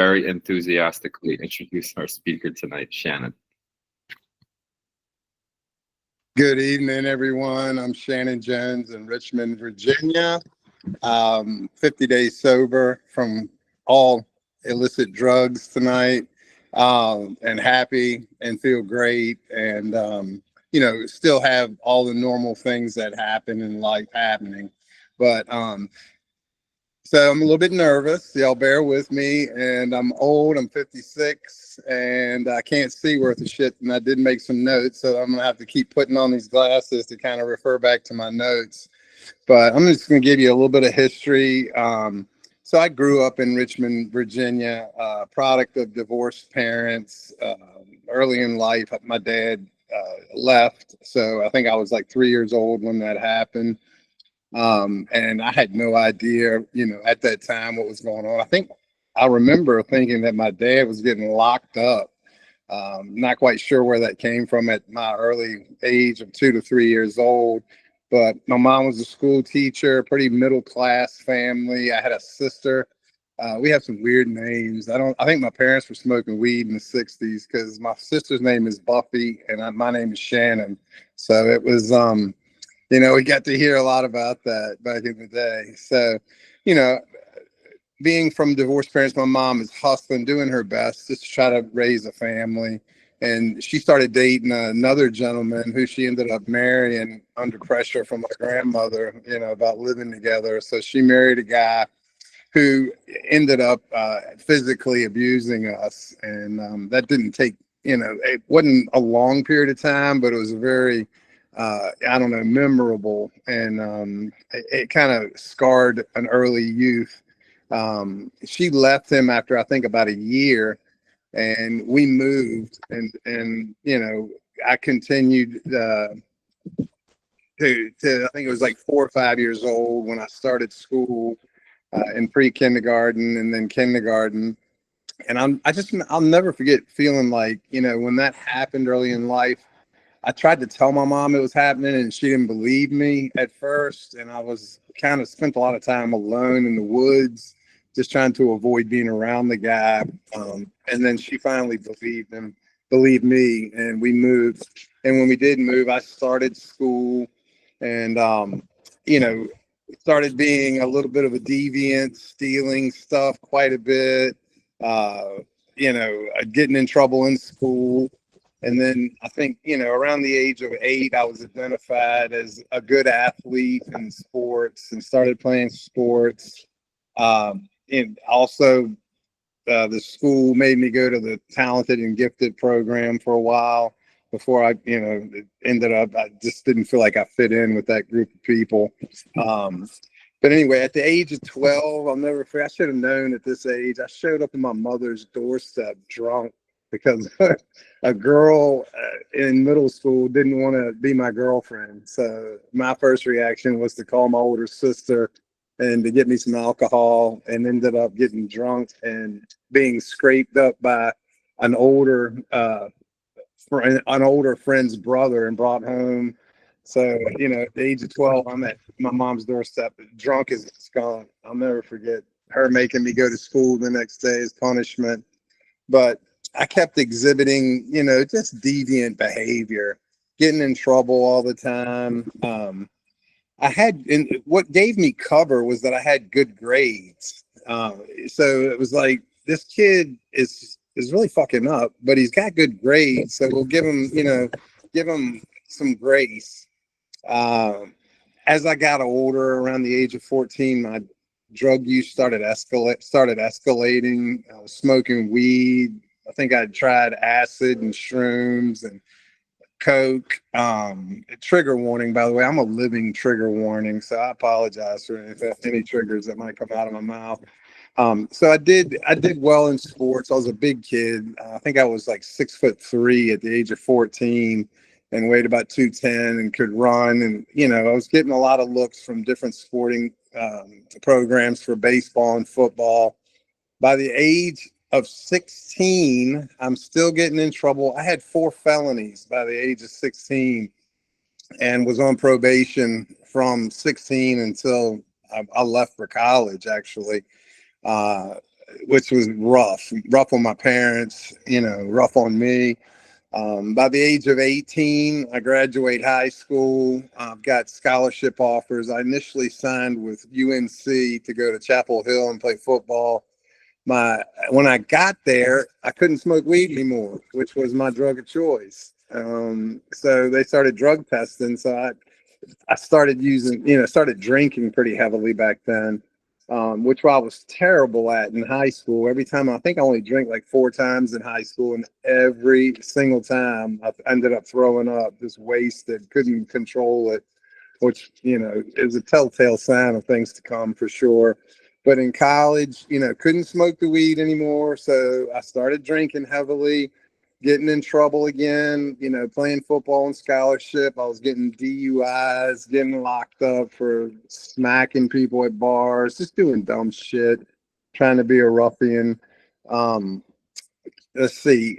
very enthusiastically introduce our speaker tonight, Shannon. Good evening, everyone. I'm Shannon Jones in Richmond, Virginia. 50 days sober from all illicit drugs tonight, and happy and feel great. And, still have all the normal things that happen in life happening. But so I'm a little bit nervous. Y'all bear with me. And I'm old. I'm 56 and I can't see worth a shit. And I did make some notes. So I'm going to have to keep putting on these glasses to kind of refer back to my notes. But I'm just going to give you a little bit of history. So I grew up in Richmond, Virginia, product of divorced parents. Early in life, my dad left. So I think I was like 3 years old when that happened. And I had no idea, at that time what was going on. I remember thinking that my dad was getting locked up. Not quite sure where that came from at my early age of 2 to 3 years old. But my mom was a school teacher, pretty middle class family. I had a sister. We have some weird names. I think my parents were smoking weed in the 60s because my sister's name is Buffy and my name is Shannon. So it was, we got to hear a lot about that back in the day. So, being from divorced parents, my mom is hustling, doing her best just to try to raise a family. And she started dating another gentleman who she ended up marrying under pressure from my grandmother, about living together. So she married a guy who ended up physically abusing us. And that didn't take, it wasn't a long period of time, but it was a very, memorable. And it kind of scarred an early youth. She left him after, I think, about a year. And we moved, and I continued to I think it was like 4 or 5 years old when I started school in pre-kindergarten and then kindergarten. And I'll never forget feeling like, when that happened early in life, I tried to tell my mom it was happening and she didn't believe me at first. And I was kind of spent a lot of time alone in the woods, just trying to avoid being around the guy. And then she finally believed me, and we moved. And when we did move, I started school and, started being a little bit of a deviant, stealing stuff quite a bit, getting in trouble in school. And then I think, around the age of 8, I was identified as a good athlete in sports and started playing sports. And also, the school made me go to the talented and gifted program for a while before I, ended up, I just didn't feel like I fit in with that group of people. But anyway, at the age of 12, I'll never forget, I should have known at this age, I showed up at my mother's doorstep drunk because a girl in middle school didn't want to be my girlfriend. So my first reaction was to call my older sister and to get me some alcohol, and ended up getting drunk and being scraped up by an older friend's brother and brought home. So, at the age of 12, I'm at my mom's doorstep, drunk as a skunk. I'll never forget her making me go to school the next day as punishment. But I kept exhibiting, just deviant behavior, getting in trouble all the time. And what gave me cover was that I had good grades. So it was like, this kid is really fucking up, but he's got good grades. So we'll give him some grace. As I got older, around the age of 14, my drug use started escalating. I was smoking weed. I think I'd tried acid and shrooms and coke. Trigger warning, by the way. I'm a living trigger warning, so I apologize for any triggers that might come out of my mouth. So I did well in sports. I was a big kid. I think I was like 6'3" at the age of 14 and weighed about 210 and could run. And, I was getting a lot of looks from different sporting programs for baseball and football. By the age of 16, I'm still getting in trouble. I had 4 felonies by the age of 16 and was on probation from 16 until I left for college, actually. which was rough on my parents, rough on me. By the age of 18, I graduate high school. I've got scholarship offers. I initially signed with UNC to go to Chapel Hill and play football. When I got there, I couldn't smoke weed anymore, which was my drug of choice. So they started drug testing. So I started started drinking pretty heavily back then, which I was terrible at in high school. Every time, I think I only drank like 4 times in high school, and every single time I ended up throwing up, just wasted, couldn't control it, which, is a telltale sign of things to come for sure. But in college, couldn't smoke the weed anymore. So I started drinking heavily, getting in trouble again, playing football and scholarship. I was getting DUIs, getting locked up for smacking people at bars, just doing dumb shit, trying to be a ruffian. Let's see.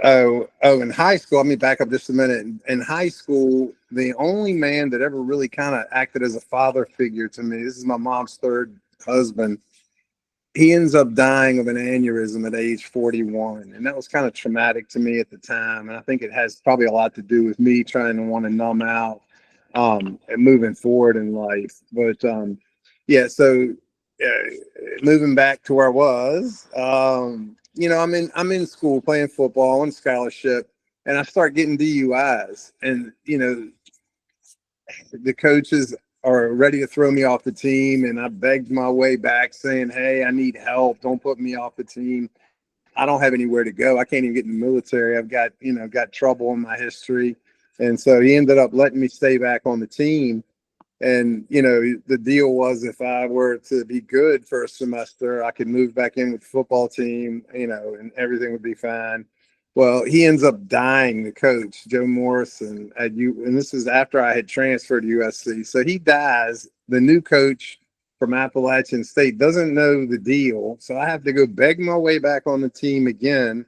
In high school, let me back up just a minute. In high school, the only man that ever really kind of acted as a father figure to me, this is my mom's third husband. He ends up dying of an aneurysm at age 41. And that was kind of traumatic to me at the time. And I think it has probably a lot to do with me trying to want to numb out and moving forward in life. But so moving back to where I was, I'm in school playing football and scholarship, and I start getting DUIs. And, the coaches are ready to throw me off the team, and I begged my way back saying, hey, I need help. Don't put me off the team. I don't have anywhere to go. I can't even get in the military. I've got trouble in my history. And so he ended up letting me stay back on the team. And, the deal was if I were to be good for a semester, I could move back in with the football team, and everything would be fine. Well, he ends up dying, the coach, Joe Morrison, and this is after I had transferred to USC. So he dies. The new coach from Appalachian State doesn't know the deal. So I have to go beg my way back on the team again.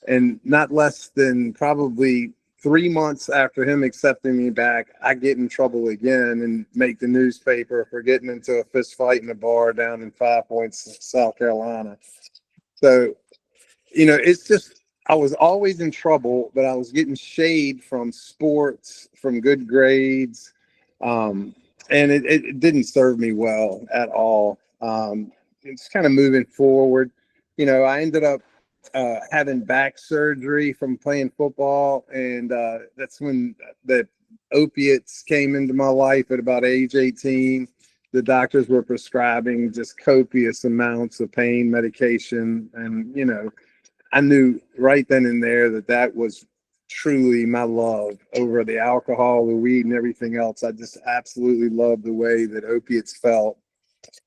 And not less than probably 3 months after him accepting me back, I get in trouble again and make the newspaper for getting into a fist fight in a bar down in 5 Points, South Carolina. So, it's just, I was always in trouble, but I was getting shade from sports, from good grades. And it didn't serve me well at all. It's kind of moving forward. I ended up having back surgery from playing football, and that's when the opiates came into my life at about age 18. The doctors were prescribing just copious amounts of pain medication, and I knew right then and there that was truly my love over the alcohol, the weed, and everything else. I just absolutely loved the way that opiates felt.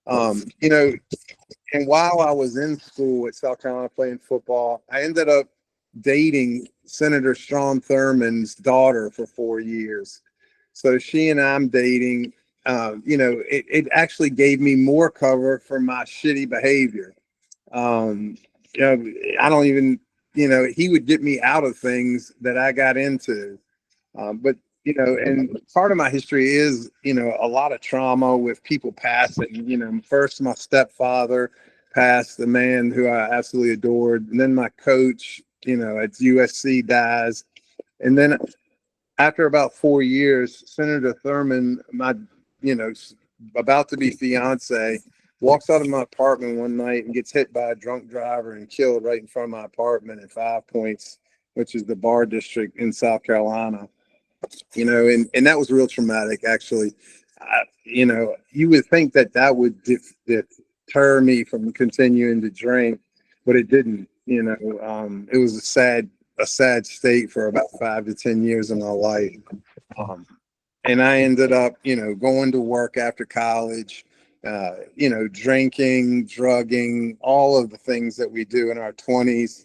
And while I was in school at South Carolina playing football, I ended up dating Senator Strom Thurmond's daughter for 4 years. So she and I'm dating. It actually gave me more cover for my shitty behavior. I don't even, he would get me out of things that I got into. But and part of my history is, a lot of trauma with people passing. First my stepfather passed, the man who I absolutely adored, and then my coach, at USC dies, and then after about 4 years, Senator Thurmond, my about to be fiance, walks out of my apartment one night and gets hit by a drunk driver and killed right in front of my apartment at 5 Points, which is the bar district in South Carolina. And that was real traumatic, actually. You would think that would deter me from continuing to drink, but it didn't. It was a sad state for about 5 to 10 years of my life. And I ended up, going to work after college, drinking, drugging, all of the things that we do in our 20s.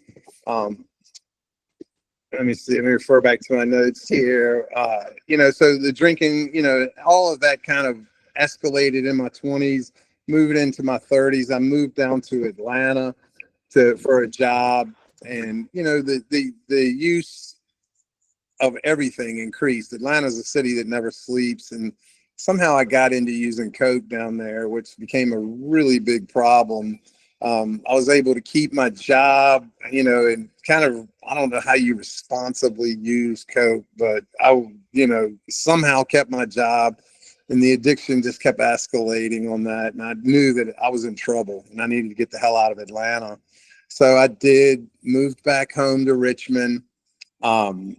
Let me see. Let me refer back to my notes here. So the drinking, all of that kind of escalated in my 20s. Moving into my 30s, I moved down to Atlanta for a job, and the use of everything increased. Atlanta's a city that never sleeps, and somehow I got into using coke down there, which became a really big problem. I was able to keep my job, and kind of, I don't know how you responsibly use coke, but somehow kept my job, and the addiction just kept escalating on that. And I knew that I was in trouble and I needed to get the hell out of Atlanta. So I did, moved back home to Richmond. Um,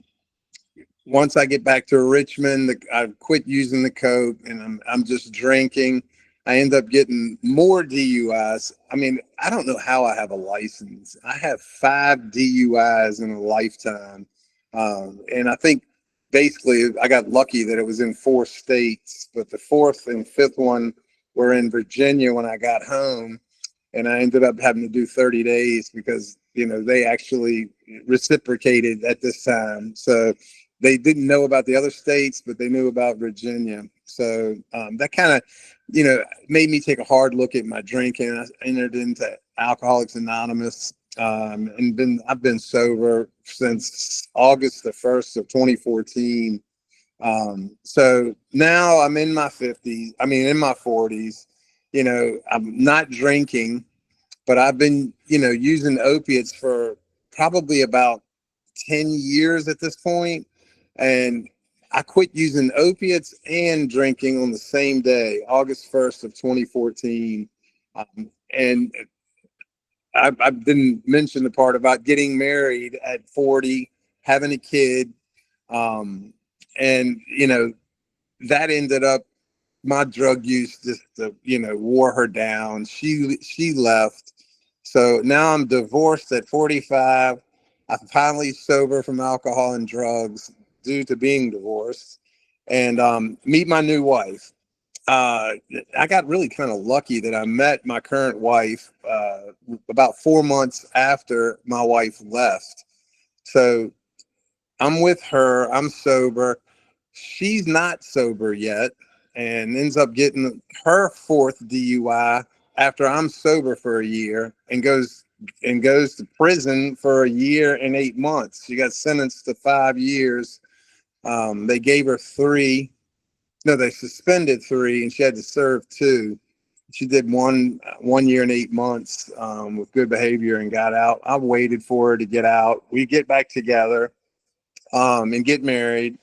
Once I get back to Richmond, I quit using the coke, and I'm just drinking. I end up getting more DUIs. I mean, I don't know how I have a license. I have 5 DUIs in a lifetime, and I think basically I got lucky that it was in 4 states, but the fourth and fifth one were in Virginia when I got home, and I ended up having to do 30 days because they actually reciprocated at this time. So they didn't know about the other states, but they knew about Virginia. So that kind of, made me take a hard look at my drinking. I entered into Alcoholics Anonymous, and I've been sober since August the 1st of 2014. So now I'm in my 50s. I mean, in my 40s. I'm not drinking, but I've been, using opiates for probably about 10 years at this point. And I quit using opiates and drinking on the same day, August 1st of 2014. And I didn't mention the part about getting married at 40, having a kid. Um, and, that ended up, my drug use just, wore her down. She left. So now I'm divorced at 45. I'm finally sober from alcohol and drugs due to being divorced, and meet my new wife. I got really kind of lucky that I met my current wife about 4 months after my wife left. So I'm with her. I'm sober. She's not sober yet, and ends up getting her 4th DUI after I'm sober for a year, and goes to prison for a year and 8 months. She got sentenced to 5 years. They gave her 3. No, they suspended 3, and she had to serve 2. She did 1 year and 8 months with good behavior and got out. I waited for her to get out. We get back together and get married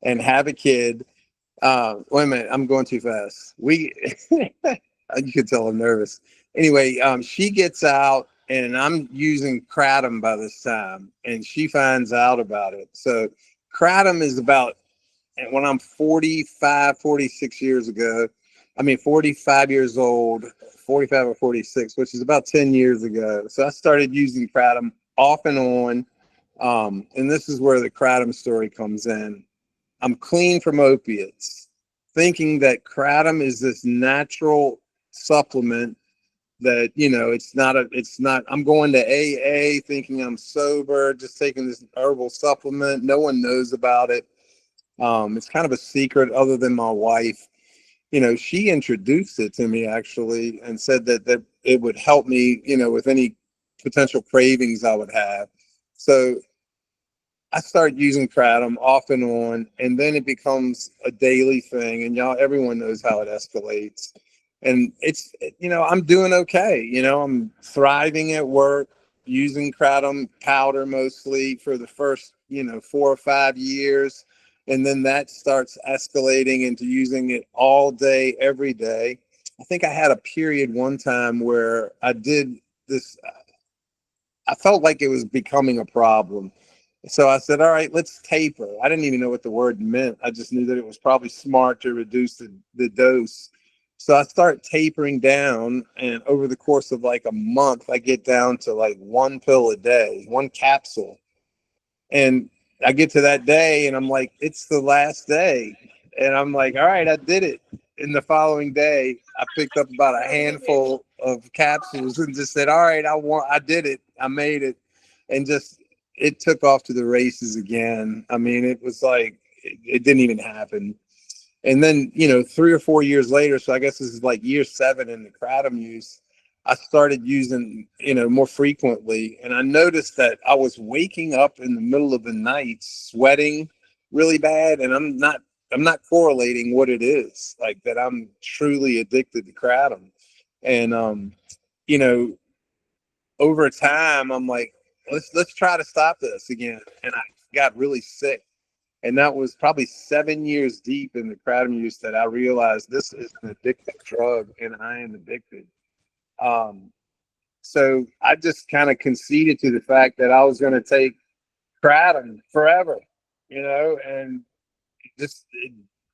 and have a kid. Wait a minute, I'm going too fast. You can tell I'm nervous. Anyway, she gets out, and I'm using Kratom by this time, and she finds out about it. So Kratom is about, and when I'm 45, 46 years ago, 45 years old, 45 or 46, which is about 10 years ago. So I started using Kratom off and on. And this is where the Kratom story comes in. I'm clean from opiates, thinking that Kratom is this natural supplement that, I'm going to AA thinking I'm sober, just taking this herbal supplement. No one knows about it. It's kind of a secret other than my wife. She introduced it to me actually and said that it would help me, with any potential cravings I would have. So I started using Kratom off and on, and then it becomes a daily thing. And everyone knows how it escalates. And I'm doing okay. I'm thriving at work, using Kratom powder mostly for the first, 4 or 5 years. And then that starts escalating into using it all day, every day. I think I had a period one time where I did this. I felt like it was becoming a problem. So I said, all right, let's taper. I didn't even know what the word meant. I just knew that it was probably smart to reduce the dose. So I start tapering down, and over the course of like a month, I get down to like 1 pill a day, 1 capsule. And I get to that day, and I'm like, it's the last day. And I'm like, all right, I did it. And the following day, I picked up about a handful of capsules and just said, all right, I did it. I made it. And just, it took off to the races again. It was like, it didn't even happen. And then, 3 or 4 years later, so I guess this is like year 7 in the Kratom use, I started using, more frequently. And I noticed that I was waking up in the middle of the night sweating really bad. And I'm not correlating what it is, like that I'm truly addicted to Kratom. And, over time, I'm like, let's try to stop this again. And I got really sick. And that was probably 7 years deep in the kratom use that I realized this is an addictive drug and I am addicted. Um, so I just kind of conceded to the fact that I was going to take kratom forever, and just,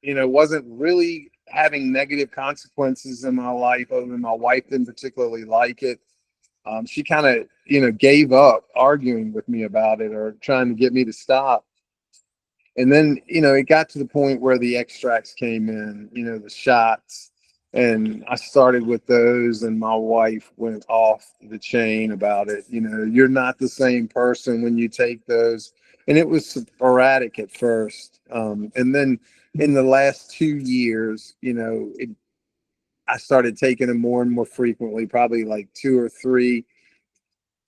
wasn't really having negative consequences in my life other than my wife didn't particularly like it. She kind of, gave up arguing with me about it or trying to get me to stop. And then, it got to the point where the extracts came in, the shots, and I started with those, and my wife went off the chain about it. You're not the same person when you take those. And it was sporadic at first. And then in the last 2 years, I started taking them more and more frequently, probably like two or three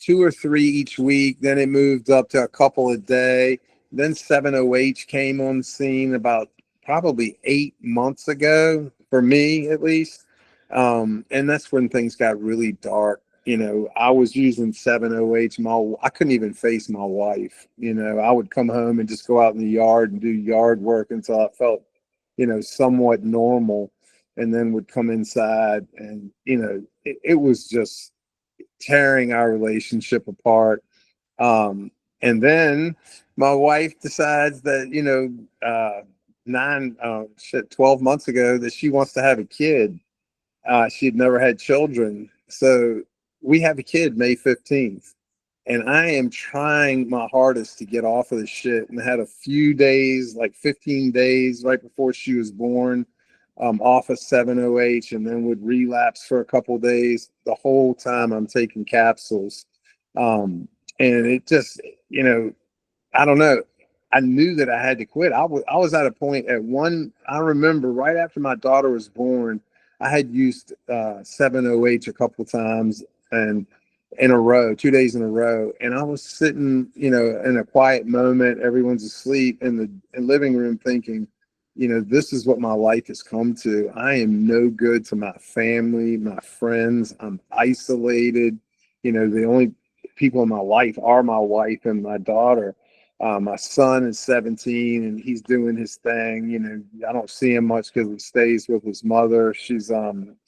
each week. Then it moved up to a couple a day. Then 7OH came on the scene about probably 8 months ago, for me at least. And that's when things got really dark. I was using 7OH. I couldn't even face my wife. I would come home and just go out in the yard and do yard work until I felt, somewhat normal, and then would come inside and, it was just tearing our relationship apart. And then my wife decides that, 12 months ago that she wants to have a kid. She had never had children. So we have a kid May 15th. And I am trying my hardest to get off of this shit, and had a few days, like 15 days right before she was born, off of 7OH, and then would relapse for a couple of days. The whole time I'm taking capsules. And it just, I don't know. I knew that I had to quit. I was at a point I remember right after my daughter was born, I had used 7OH a couple of times, and in a row, 2 days in a row. And I was sitting, in a quiet moment, everyone's asleep in the living room, thinking, this is what my life has come to. I am no good to my family, my friends. I'm isolated. The only people in my life are my wife and my daughter. My son is 17 and he's doing his thing. I don't see him much because he stays with his mother. She's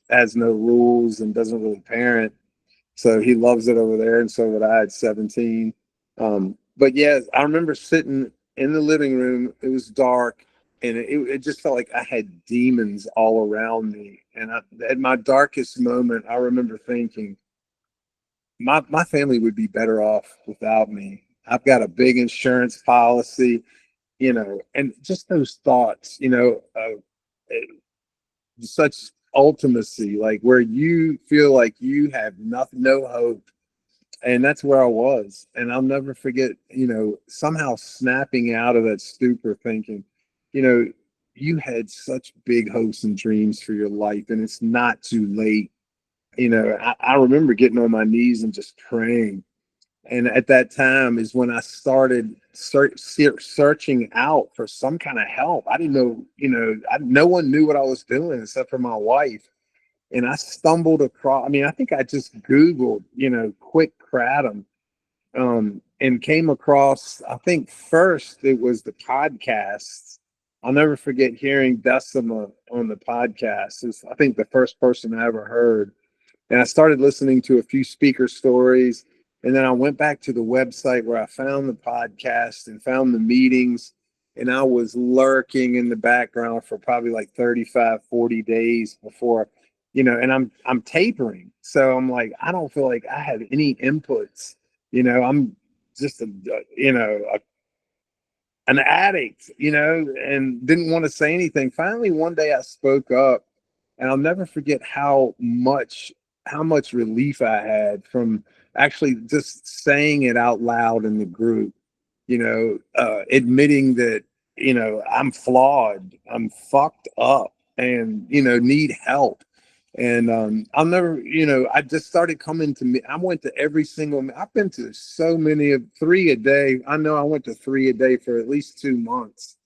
has no rules and doesn't really parent. So he loves it over there, and so would I at 17. But yeah, I remember sitting in the living room. It was dark, and it just felt like I had demons all around me. And at my darkest moment, I remember thinking, my family would be better off without me. I've got a big insurance policy, and just those thoughts, such ultimacy, like where you feel like you have nothing, no hope. And that's where I was. And I'll never forget, somehow snapping out of that stupor, thinking, you had such big hopes and dreams for your life, and it's not too late. I remember getting on my knees and just praying. And at that time is when I started searching out for some kind of help. I didn't know, no one knew what I was doing except for my wife. And I stumbled across, I think I just Googled, quick kratom, and came across, I think first it was the podcasts. I'll never forget hearing Decima on the podcast. It's, I think, the first person I ever heard. And I started listening to a few speaker stories. And then I went back to the website where I found the podcast and found the meetings. And I was lurking in the background for probably like 35, 40 days before, and I'm tapering. So I'm like, I don't feel like I have any inputs. I'm just an addict, and didn't want to say anything. Finally, one day I spoke up, and I'll never forget how much relief I had from actually just saying it out loud in the group, admitting that, I'm flawed, I'm fucked up, and, need help. And I'll never, I just started coming to me. I went to every single, I've been to so many of 3 a day. I know I went to 3 a day for at least 2 months.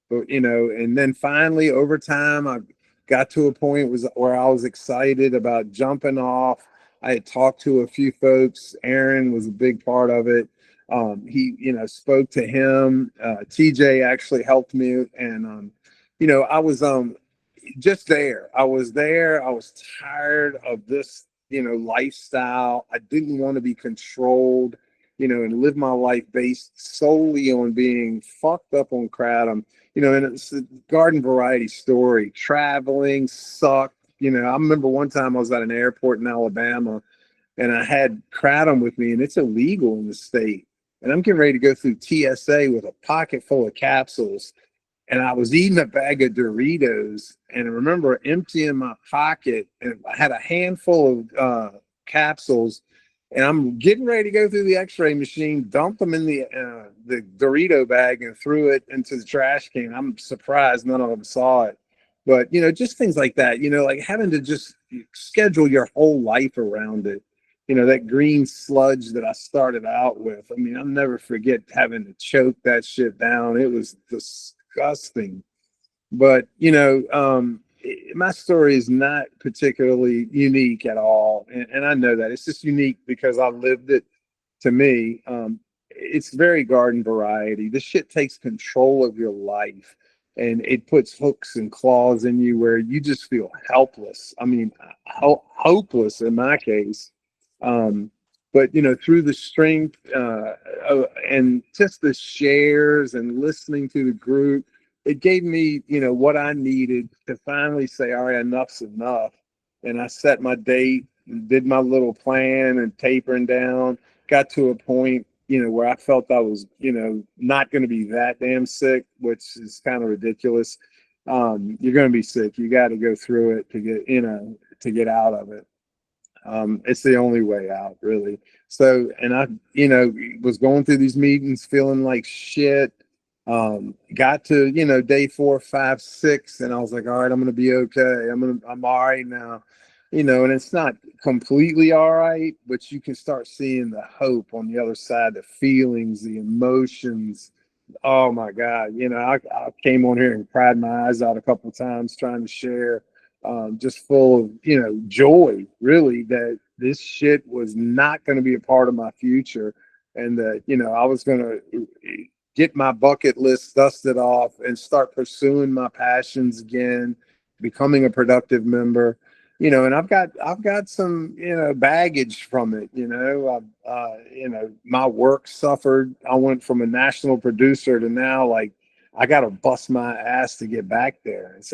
But, and then finally over time, I got to a point where I was excited about jumping off. I had talked to a few folks. Aaron was a big part of it. He, spoke to him. TJ actually helped me, and I was just there. I was there. I was tired of this, lifestyle. I didn't want to be controlled, and live my life based solely on being fucked up on kratom. And it's a garden variety story. Traveling sucked. I remember one time I was at an airport in Alabama and I had kratom with me, and it's illegal in the state. And I'm getting ready to go through TSA with a pocket full of capsules. And I was eating a bag of Doritos, and I remember emptying my pocket, and I had a handful of capsules, and I'm getting ready to go through the X-ray machine, dumped them in the Dorito bag, and threw it into the trash can. I'm surprised none of them saw it, but just things like that. Like having to just schedule your whole life around it. That green sludge that I started out with. I mean, I'll never forget having to choke that shit down. It was disgusting. But my story is not particularly unique at all, and I know that it's just unique because I lived it. To me, it's very garden variety. This shit takes control of your life, and it puts hooks and claws in you where you just feel helpless. I mean, hopeless in my case. But through the strength and just the shares and listening to the group, it gave me what I needed to finally say, all right, enough's enough. And I set my date and did my little plan and tapering down. Got to a point where I felt I was not going to be that damn sick, which is kind of ridiculous. You're going to be sick. You got to go through it to get out of it. It's the only way out, really. So, and I, was going through these meetings feeling like shit. Got to, day 4, 5, 6, and I was like, all right, I'm going to be okay. I'm all right now, and it's not completely all right, but you can start seeing the hope on the other side, the feelings, the emotions. Oh my God. I came on here and cried my eyes out a couple of times trying to share, just full of, joy, really, that this shit was not going to be a part of my future. And that, I was going to get my bucket list dusted off and start pursuing my passions again, becoming a productive member. And I've got some, baggage from it. My work suffered. I went from a national producer to now, like, I got to bust my ass to get back there. It's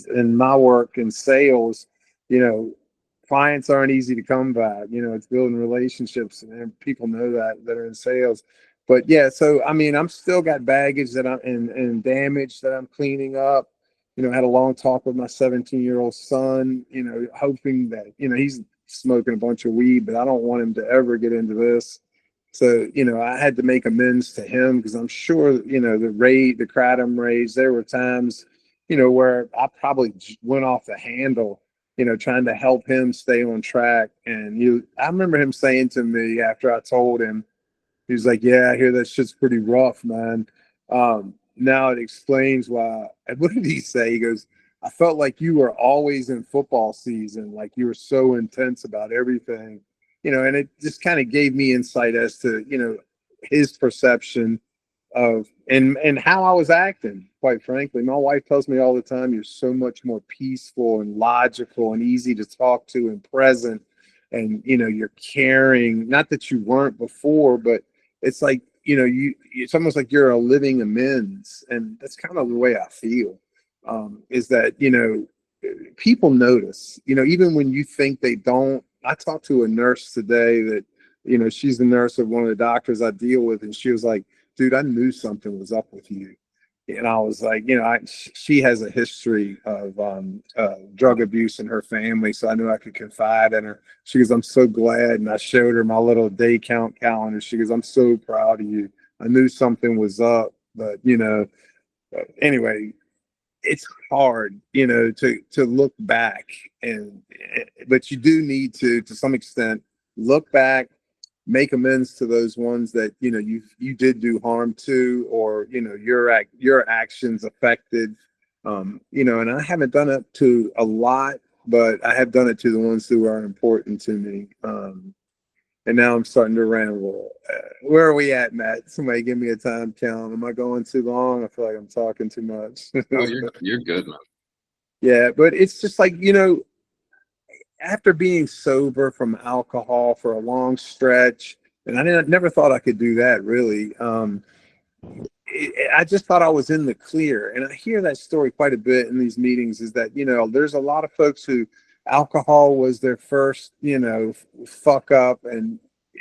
in my work in sales, clients aren't easy to come by. It's building relationships, and people know that are in sales. But yeah, so I mean, I'm still got baggage that I'm and damage that I'm cleaning up. I had a long talk with my 17-year-old son, hoping that, he's smoking a bunch of weed, but I don't want him to ever get into this. So, I had to make amends to him because I'm sure, the kratom rage, there were times, where I probably went off the handle, trying to help him stay on track. And I remember him saying to me after I told him, he was like, yeah, I hear that shit's pretty rough, man. Now it explains why. And what did he say? He goes, I felt like you were always in football season, like you were so intense about everything, and it just kind of gave me insight as to, his perception of and how I was acting, quite frankly. My wife tells me all the time, you're so much more peaceful and logical and easy to talk to and present. And, you're caring, not that you weren't before, but it's like, it's almost like you're a living amends. And that's kind of the way I feel, is that, people notice, even when you think they don't. I talked to a nurse today that, she's the nurse of one of the doctors I deal with. And she was like, dude, I knew something was up with you. And I was like, she has a history of drug abuse in her family. So I knew I could confide in her. She goes, I'm so glad. And I showed her my little day count calendar. She goes, I'm so proud of you. I knew something was up, but, anyway, it's hard, to look back but you do need to some extent, look back, make amends to those ones that you did do harm to, or your actions affected, and I haven't done it to a lot, but I have done it to the ones who are important to me. And now I'm starting to ramble. Where are we at, Matt? Somebody give me a time count. Am I going too long? I feel like I'm talking too much. Oh, you're good, man. Yeah, but it's just like, after being sober from alcohol for a long stretch, and never thought I could do that really. I just thought I was in the clear. And I hear that story quite a bit in these meetings is that, there's a lot of folks who alcohol was their first, fuck up and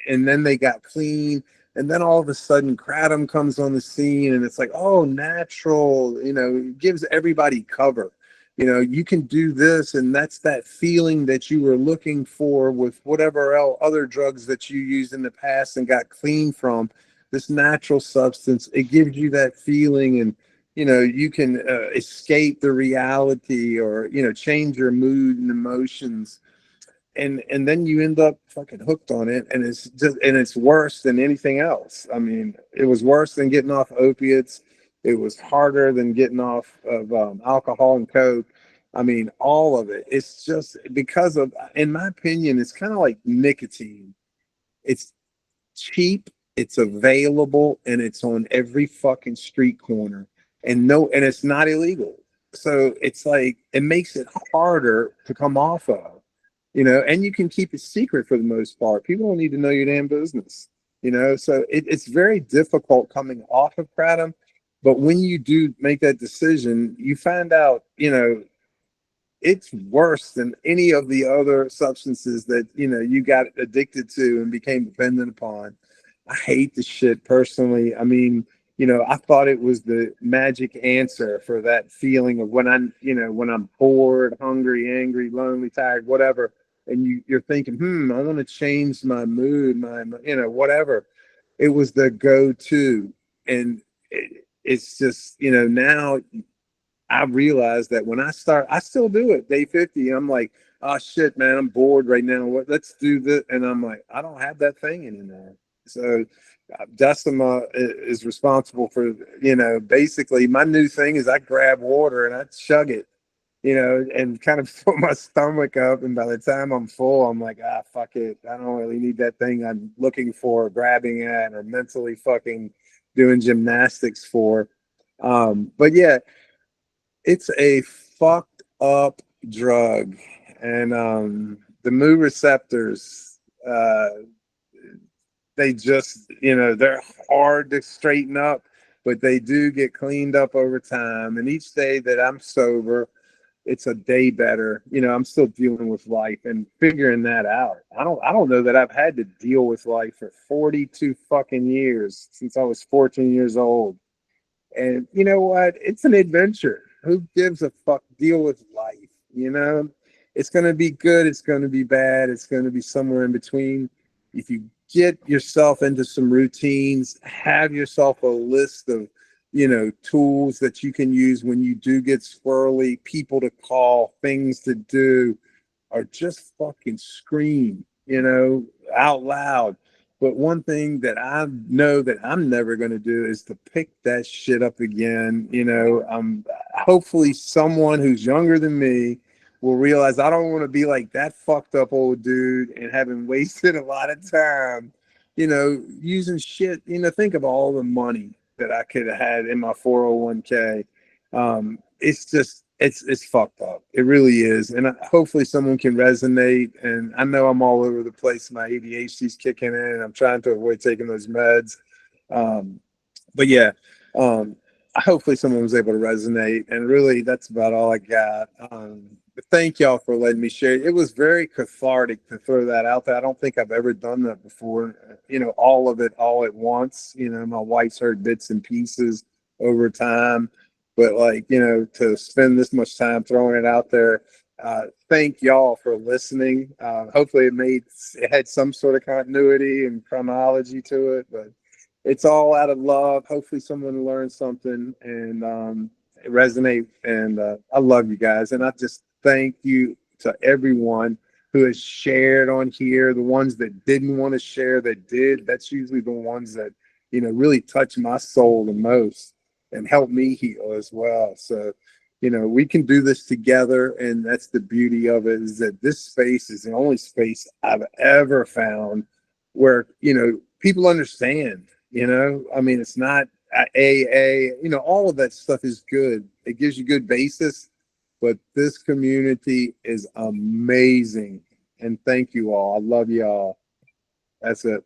then they got clean. And then all of a sudden Kratom comes on the scene and it's like, oh, natural, it gives everybody cover. You can do this, and that's that feeling that you were looking for with whatever other drugs that you used in the past and got clean from. This natural substance, it gives you that feeling, and you can escape the reality, or change your mood and emotions, and then you end up fucking hooked on it, and it's worse than anything else. I mean, it was worse than getting off opiates. It was harder than getting off of alcohol and coke. I mean, all of it. It's just because of, in my opinion, it's kind of like nicotine. It's cheap, it's available, and it's on every fucking street corner. And it's not illegal. So it's like it makes it harder to come off of. And you can keep it secret for the most part. People don't need to know your damn business. So it's very difficult coming off of kratom. But when you do make that decision, you find out, it's worse than any of the other substances that you got addicted to and became dependent upon. I hate the shit personally. I mean, I thought it was the magic answer for that feeling of when I'm bored, hungry, angry, lonely, tired, whatever, and you're thinking, I want to change my mood, my whatever. It was the go-to, and it's just now I realized that when I still do it. Day 50, I'm like, oh shit, man, I'm bored right now. Let's do this. And I'm like, I don't have that thing anymore. So Decima is responsible for, basically my new thing is I grab water and I chug it, and kind of fill my stomach up. And by the time I'm full, I'm like, fuck it. I don't really need that thing I'm looking for, grabbing at, or mentally fucking doing gymnastics for. But yeah, it's a fucked up drug, and the mu receptors, they just, they're hard to straighten up, but they do get cleaned up over time. And each day that I'm sober, it's a day better. I'm still dealing with life and figuring that out. I don't know that I've had to deal with life for 42 fucking years, since I was 14 years old. And you know what? It's an adventure. Who gives a fuck? Deal with life. It's going to be good. It's going to be bad. It's going to be somewhere in between. If you get yourself into some routines, have yourself a list of, tools that you can use when you do get squirrely, people to call, things to do, or just fucking scream, out loud. But one thing that I know that I'm never going to do is to pick that shit up again. Hopefully someone who's younger than me will realize I don't want to be like that fucked up old dude and having wasted a lot of time, using shit. Think of all the money that I could have had in my 401k. It's just, it's fucked up. It really is. And hopefully someone can resonate. And I know I'm all over the place. My ADHD's kicking in and I'm trying to avoid taking those meds. But yeah, hopefully someone was able to resonate. And really, that's about all I got. But thank y'all for letting me share. It was very cathartic to throw that out there. I don't think I've ever done that before. All of it all at once. My wife's heard bits and pieces over time, but to spend this much time throwing it out there. Thank y'all for listening. Hopefully it had some sort of continuity and chronology to it, but it's all out of love. Hopefully someone learned something and resonate. And I love you guys. And I just thank you to everyone who has shared on here. The ones that didn't want to share, that did. That's usually the ones that, really touch my soul the most and help me heal as well. So, we can do this together. And that's the beauty of it, is that this space is the only space I've ever found where, people understand, I mean, it's not AA, all of that stuff is good. It gives you good basis, but this community is amazing. And thank you all. I love y'all. That's it.